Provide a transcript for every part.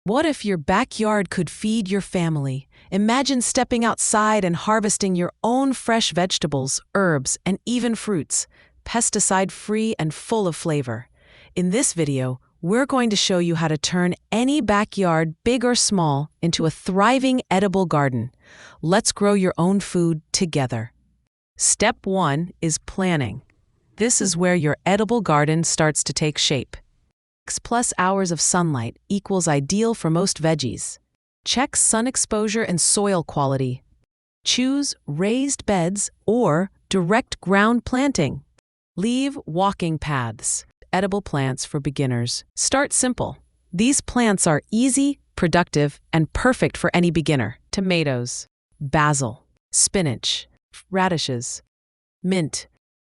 What if your backyard could feed your family? Imagine stepping outside and harvesting your own fresh vegetables, herbs, and even fruits, pesticide-free and full of flavor. In this video, we're going to show you how to turn any backyard, big or small, into a thriving edible garden. Let's grow your own food together. Step 1 is planning. This is where your edible garden starts to take shape. 6+ hours of sunlight equals ideal for most veggies. Check sun exposure and soil quality. Choose raised beds or direct ground planting. Leave walking paths. Edible plants for beginners. Start simple. These plants are easy, productive, and perfect for any beginner. Tomatoes, basil, spinach, radishes, mint,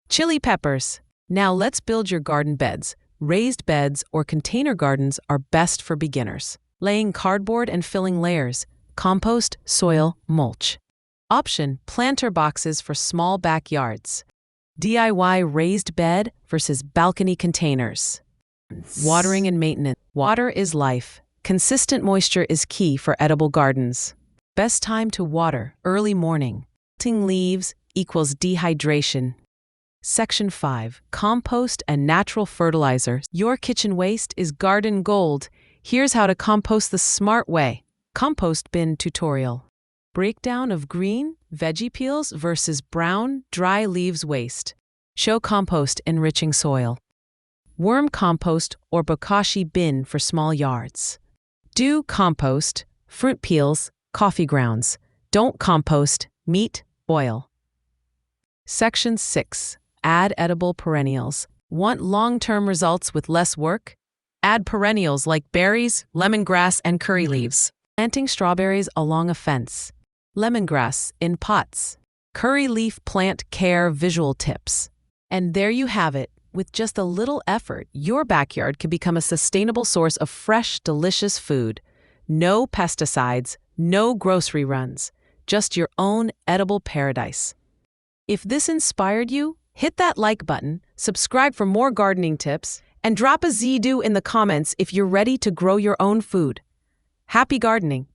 chili peppers. Now let's build your garden beds. Raised beds or container gardens are best for beginners. Laying cardboard and filling layers, compost, soil, mulch. Option: planter boxes for small backyards. DIY raised bed versus balcony containers. Watering and maintenance. Water is life. Consistent moisture is key for edible gardens. Best time to water: early morning. Wilting leaves equals dehydration. Section 5. Compost and natural fertilizer. Your kitchen waste is garden gold. Here's how to compost the smart way. Compost bin tutorial. Breakdown of green, veggie peels versus brown, dry leaves waste. Show compost enriching soil. Worm compost or bokashi bin for small yards. Do compost, fruit peels, coffee grounds. Don't compost, meat, oil. Section 6. Add edible perennials. Want long-term results with less work? Add perennials like berries, lemongrass, and curry leaves. Planting strawberries along a fence. Lemongrass in pots. Curry leaf plant care visual tips. And there you have it. With just a little effort, your backyard can become a sustainable source of fresh, delicious food. No pesticides, no grocery runs. Just your own edible paradise. If this inspired you, hit that like button, subscribe for more gardening tips, and drop a Z-do in the comments if you're ready to grow your own food. Happy gardening!